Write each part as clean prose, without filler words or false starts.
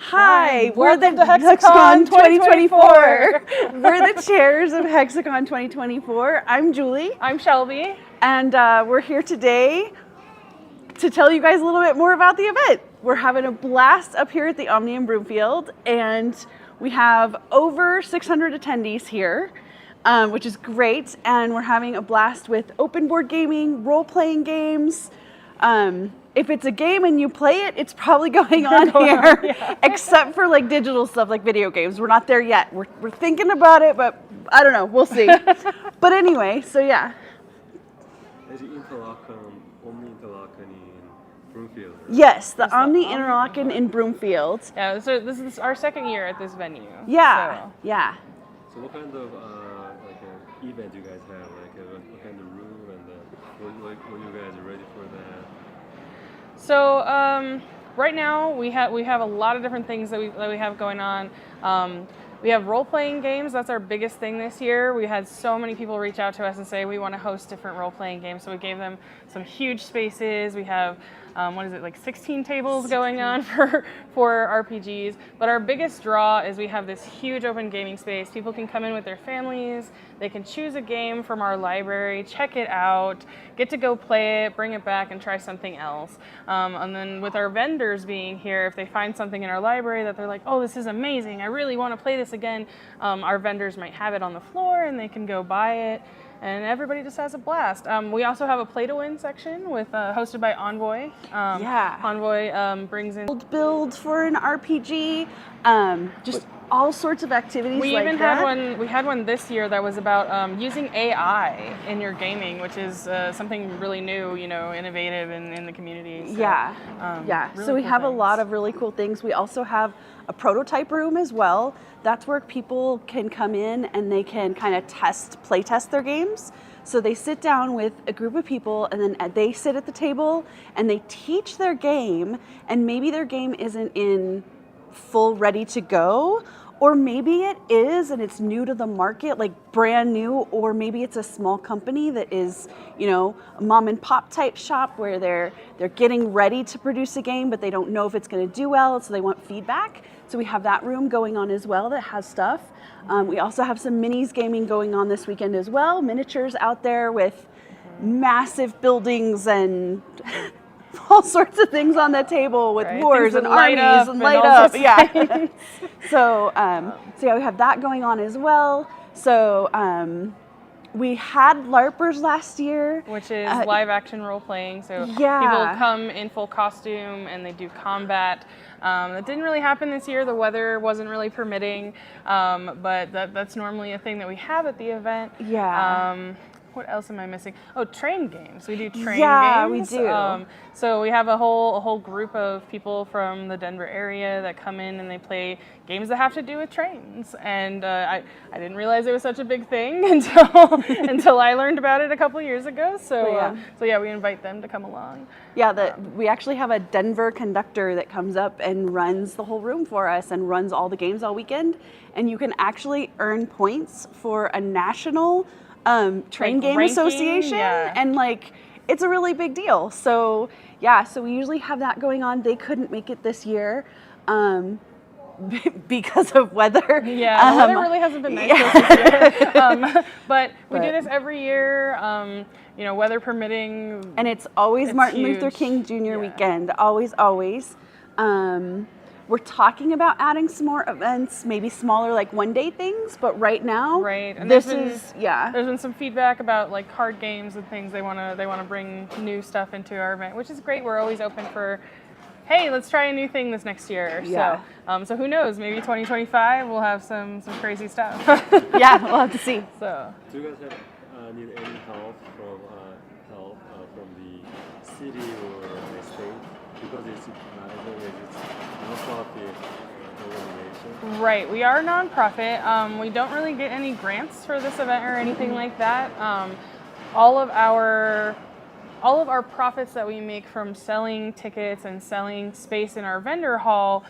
Hi, we're the Welcome to Hexacon 2024. We're the chairs of Hexacon 2024. I'm Julie. I'm Shelby. And we're here today to tell you guys a little bit more about the event. We're having a blast up here at the Omni in Broomfield, and we have over 600 attendees here, which is great. And we're having a blast with open board gaming, role-playing games. If it's a game and you play it, it's probably going on here, yeah. Except for like digital stuff like video games. We're not there yet. We're thinking about it, but I don't know. We'll see. But anyway, so yeah. Is it Omni Interlaken in Broomfield? Yes, the Omni Interlaken in Broomfield. Yeah, so this is our second year at this venue. Yeah, so. yeah. So what kind of event do you guys have? What kind of room and what you guys are ready for that? So right now we have a lot of different things that we have going on. We have role-playing games. That's our biggest thing this year. We had so many people reach out to us and say we want to host different role-playing games. So we gave them some huge spaces. We have, 16 tables going on for RPGs. But our biggest draw is we have this huge open gaming space. People can come in with their families. They can choose a game from our library, check it out, get to go play it, bring it back, and try something else. And then with our vendors being here, if they find something in our library that they're like, oh, this is amazing, I really want to play this again, our vendors might have it on the floor and they can go buy it. And everybody just has a blast. We also have a play-to-win section with hosted by Envoy. Envoy brings in Build for an RPG, just all sorts of activities. We like even that. had one. We had one this year that was about using AI in your gaming, which is something really new, innovative in the community. So, yeah. Really So we cool have a things. lot of really cool things. We also have a prototype room as well. That's where people can come in and they can kind of play test their games. So they sit down with a group of people and then they sit at the table and they teach their game, and maybe their game isn't in full ready to go, or maybe it is and it's new to the market, like brand new, or maybe it's a small company that is, a mom and pop type shop where they're getting ready to produce a game, but they don't know if it's going to do well, so they want feedback. So we have that room going on as well that has stuff. We also have some minis gaming going on this weekend as well, miniatures out there with massive buildings and all sorts of things on the table with wars and armies and light up. Yeah. So we have that going on as well. So we had LARPers last year, which is live action role playing. So people come in full costume and they do combat. That didn't really happen this year. The weather wasn't really permitting, but that's normally a thing that we have at the event. Yeah. What else am I missing? Oh, train games. We do train games. Yeah, we do. So we have a whole group of people from the Denver area that come in and they play games that have to do with trains. And I didn't realize it was such a big thing until I learned about it a couple years ago. So we invite them to come along. Yeah, we actually have a Denver conductor that comes up and runs the whole room for us and runs all the games all weekend. And you can actually earn points for a national train game ranking, association, and it's a really big deal. So so we usually have that going on. They couldn't make it this year because of weather. Yeah, the weather really hasn't been nice this year. But we do this every year, weather permitting. And it's always Martin huge. Luther King Jr. weekend, always. We're talking about adding some more events, maybe smaller, like one-day things. But right now, and there's been some feedback about like card games and things. They want to bring new stuff into our event, which is great. We're always open for, hey, let's try a new thing this next year. Yeah. So who knows? Maybe 2025 we'll have some crazy stuff. Yeah, we'll have to see. So. Do you guys need any help from the city or the state? Because it's non-profit organization. Right, we are a nonprofit. We don't really get any grants for this event or anything like that. All of our all of our profits that we make from selling tickets and selling space in our vendor hall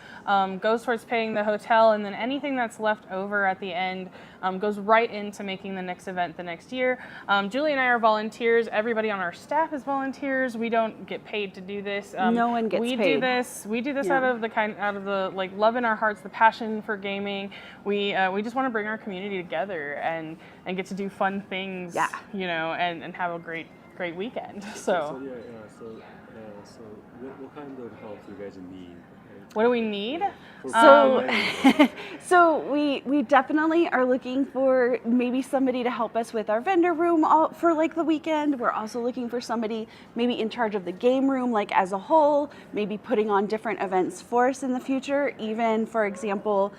goes towards paying the hotel, and then anything that's left over at the end goes right into making the next event the next year. Julie and I are volunteers. Everybody on our staff is volunteers. We don't get paid to do this. No one gets we paid. We do this out of the like love in our hearts, the passion for gaming. We just want to bring our community together and get to do fun things. Yeah. You know, and have a great weekend. So What kind of help do you guys need? what do we need? So we definitely are looking for maybe somebody to help us with our vendor room for like the weekend. We're also looking for somebody maybe in charge of the game room like as a whole, maybe putting on different events for us in the future. Even, for example,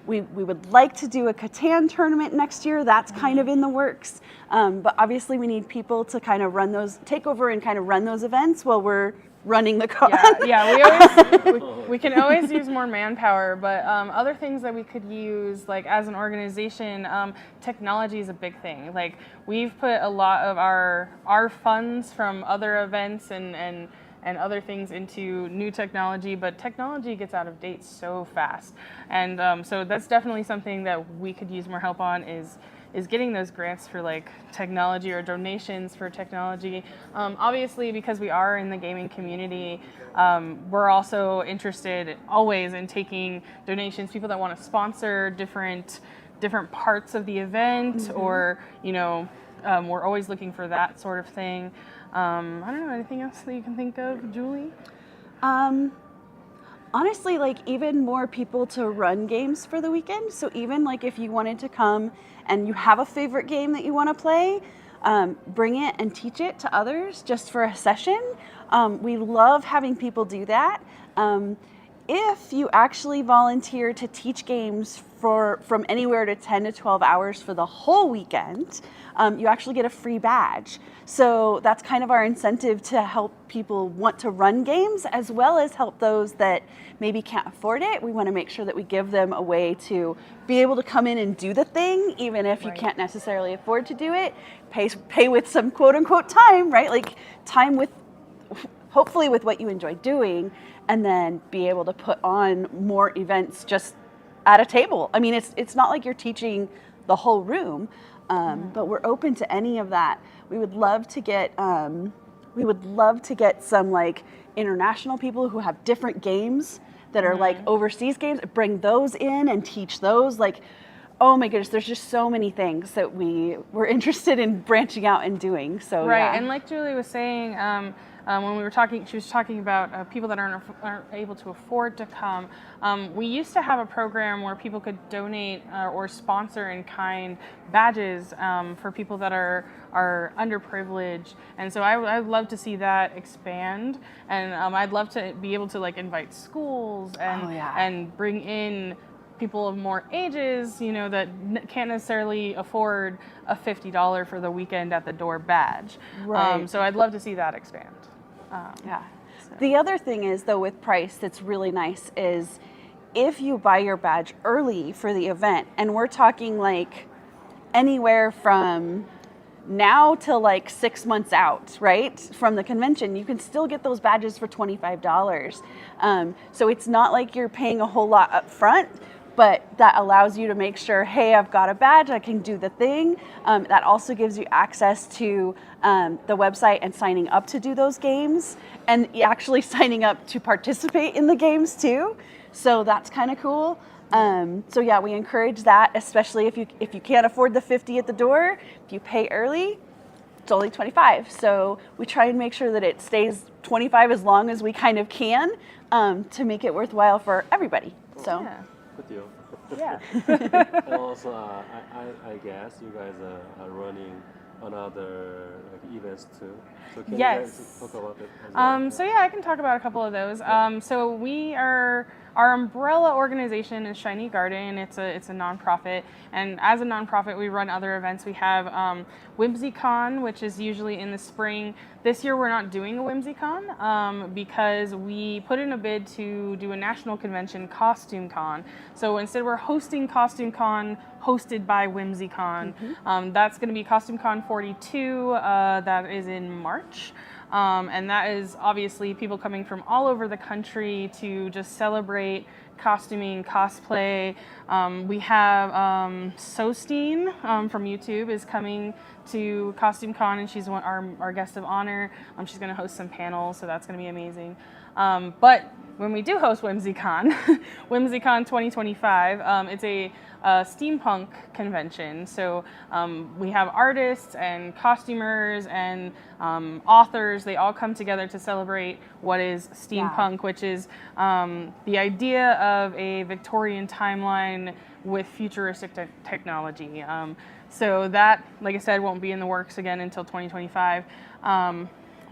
we would like to do a Catan tournament next year. That's kind of in the works. But obviously we need people to kind of take over and kind of run those events while we're running the con. We can always use more manpower, but other things that we could use, like as an organization, technology is a big thing. Like we've put a lot of our funds from other events and other things into new technology, but technology gets out of date so fast. And so that's definitely something that we could use more help on is getting those grants for like technology or donations for technology. Obviously, because we are in the gaming community, we're also interested always in taking donations, people that want to sponsor different parts of the event, or, you know, we're always looking for that sort of thing. I don't know, anything else that you can think of, Julie? Honestly, like even more people to run games for the weekend. So even like if you wanted to come and you have a favorite game that you want to play, bring it and teach it to others just for a session. We love having people do that. If you actually volunteer to teach games from anywhere to 10 to 12 hours for the whole weekend, you actually get a free badge. So that's kind of our incentive to help people want to run games, as well as help those that maybe can't afford it. We want to make sure that we give them a way to be able to come in and do the thing, even if you can't necessarily afford to do it. Pay with some quote unquote time, right? Like time with, hopefully with what you enjoy doing, and then be able to put on more events just at a table. I mean, it's not like you're teaching the whole room, but we're open to any of that. We would love to get some like international people who have different games that are like overseas games. Bring those in and teach those. Like, oh my goodness, there's just so many things that we're interested in branching out and doing. So right, and like Julie was saying, when we were talking, she was talking about people that aren't able to afford to come. We used to have a program where people could donate or sponsor in kind badges for people that are underprivileged, and so I'd love to see that expand, and I'd love to be able to like invite schools and bring in people of more ages, you know, that can't necessarily afford a $50 for the weekend at the door badge. Right. So I'd love to see that expand. The other thing is, though, with price that's really nice is if you buy your badge early for the event, and we're talking like anywhere from now till like 6 months out, right, from the convention, you can still get those badges for $25. So it's not like you're paying a whole lot up front, but that allows you to make sure, hey, I've got a badge, I can do the thing. That also gives you access to the website and signing up to do those games, and actually signing up to participate in the games too. So that's kind of cool. So yeah, we encourage that, especially if you can't afford the $50 at the door. If you pay early, it's only $25. So we try and make sure that it stays $25 as long as we kind of can, to make it worthwhile for everybody. So. Yeah. Good deal. Yeah. And also, I guess you guys are running another like events too. So can you guys talk about it as well? So yeah, I can talk about a couple of those. So our umbrella organization is Shiny Garden. It's a nonprofit, and as a nonprofit, we run other events. We have Whimsycon, which is usually in the spring. This year we're not doing a WhimsyCon because we put in a bid to do a national convention, CostumeCon. So instead we're hosting CostumeCon hosted by WhimsyCon. That's going to be CostumeCon 42. That is in March. And that is obviously people coming from all over the country to just celebrate costuming, cosplay. We have Sosteen from YouTube is coming to CostumeCon, and she's our guest of honor. She's going to host some panels, so that's going to be amazing. But when we do host WhimsyCon, WhimsyCon 2025, it's a steampunk convention. So we have artists and costumers and authors. They all come together to celebrate what is steampunk, which is the idea of a Victorian timeline with futuristic technology. So that, like I said, won't be in the works again until 2025.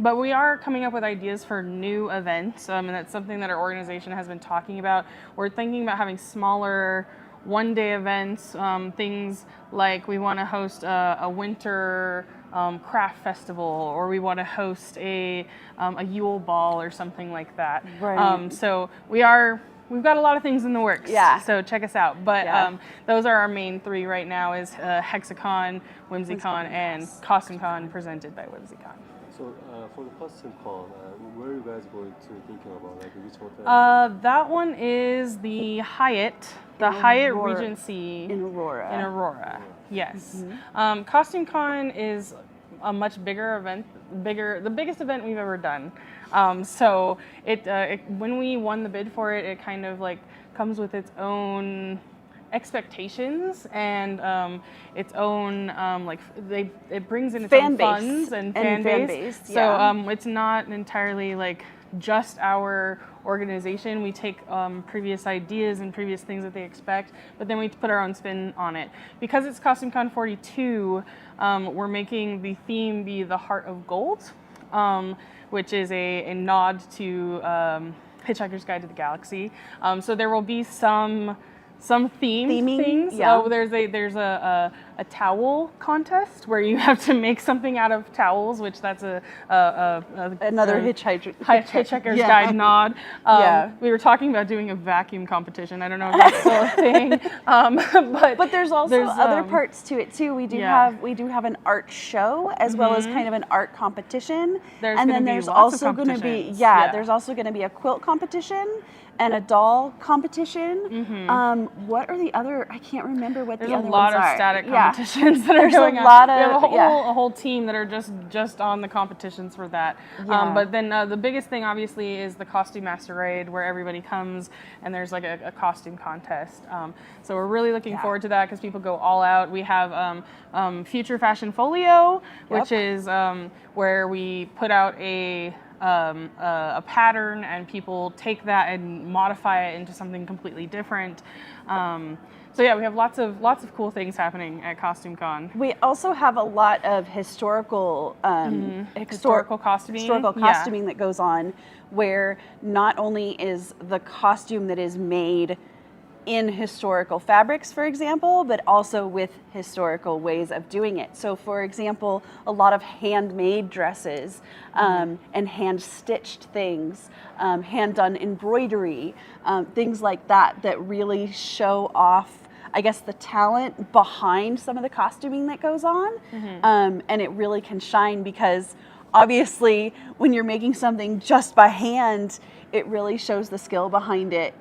But we are coming up with ideas for new events, and that's something that our organization has been talking about. We're thinking about having smaller one-day events, things like we want to host a winter craft festival, or we want to host a Yule Ball or something like that. Right. So we've got a lot of things in the works. So check us out. But those are our main three right now: is Hexacon, WhimsyCon, and CostumeCon presented by WhimsyCon. So for the CostumeCon, where are you guys going to thinking about? Like which hotel? That one is the Hyatt. The Hyatt Regency in Aurora. In Aurora, yes. CostumeCon is a much bigger event, the biggest event we've ever done. So when we won the bid for it, it kind of like comes with its own expectations and its own it brings in its own funds and fan base. So it's not entirely like just our organization. We take previous ideas and previous things that they expect, but then we put our own spin on it. Because it's CostumeCon 42, we're making the theme be the Heart of Gold, which is a nod to Hitchhiker's Guide to the Galaxy. So there will be some themed things. Yeah. There's a towel contest where you have to make something out of towels, which that's another Hitchhiker's Guide nod. We were talking about doing a vacuum competition. I don't know if that's still a thing. But there's also other parts to it too. We do have an art show as well as kind of an art competition. There's also going to be there's also going to be a quilt competition and a doll competition. What are the other? I can't remember what the other ones are. There's a lot of static competitions that are going on. We have a whole team that are just on the competitions for that. But then the biggest thing, obviously, is the Costume Masquerade, where everybody comes and there's like a costume contest. So we're really looking forward to that because people go all out. We have Future Fashion Folio, which is where we put out a pattern and people take that and modify it into something completely different. So yeah, we have lots of cool things happening at CostumeCon. We also have a lot of historical costuming that goes on, where not only is the costume that is made in historical fabrics, for example, but also with historical ways of doing it. So for example, a lot of handmade dresses and hand-stitched things, hand-done embroidery, things like that really show off, I guess, the talent behind some of the costuming that goes on. And it really can shine because obviously when you're making something just by hand, it really shows the skill behind it.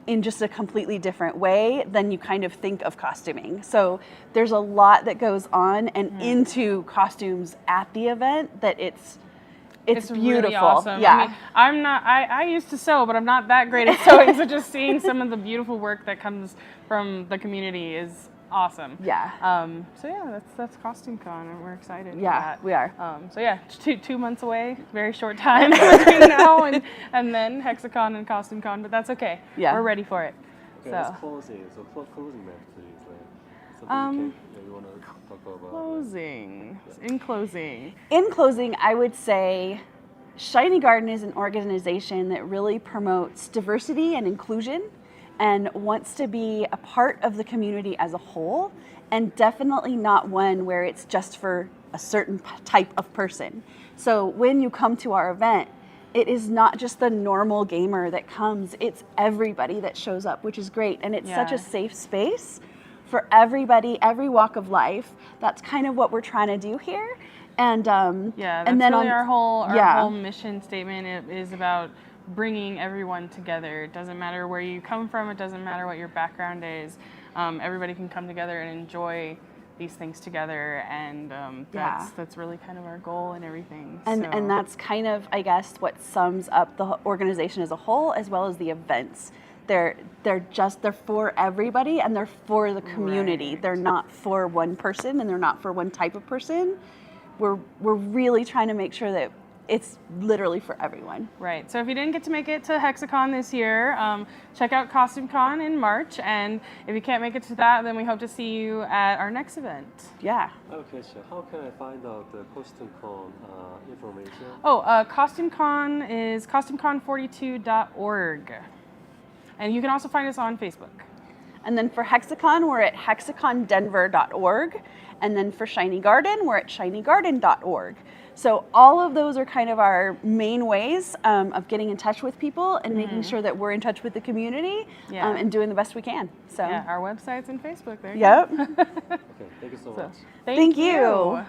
In just a completely different way than you kind of think of costuming. So there's a lot that goes on and into costumes at the event that it's beautiful. Really awesome. Yeah. I mean, I used to sew, but I'm not that great at sewing. So just seeing some of the beautiful work that comes from the community is awesome. Yeah. So yeah, that's CostumeCon, and we're excited. Yeah, for that. we are. So yeah, 2 months away, very short time between now and then Hexacon and CostumeCon, but that's okay. Yeah, we're ready for it. Okay, let's closing. So closing map, please. Like, something you want to talk about. Closing. In closing, I would say Shiny Garden is an organization that really promotes diversity and inclusion, and wants to be a part of the community as a whole, and definitely not one where it's just for a certain type of person. So when you come to our event, it is not just the normal gamer that comes, it's everybody that shows up, which is great. And it's such a safe space for everybody, every walk of life. That's kind of what we're trying to do here. And that's and then really our whole mission statement. It is about bringing everyone together. It doesn't matter where you come from. It doesn't matter what your background is. Everybody can come together and enjoy these things together, and that's really kind of our goal and everything. And that's kind of, I guess, what sums up the organization as a whole, as well as the events. They're for everybody, and they're for the community. They're not for one person, and they're not for one type of person. We're really trying to make sure that it's literally for everyone. Right. So if you didn't get to make it to Hexacon this year, check out CostumeCon in March. And if you can't make it to that, then we hope to see you at our next event. Yeah. Okay, so how can I find out the CostumeCon information? Oh, CostumeCon is costumecon42.org. And you can also find us on Facebook. And then for Hexacon, we're at hexacondenver.org. And then for Shiny Garden, we're at shinygarden.org. So all of those are kind of our main ways of getting in touch with people and making sure that we're in touch with the community and doing the best we can. So our websites and Facebook. There you go. Okay, thank you so much. Thank you.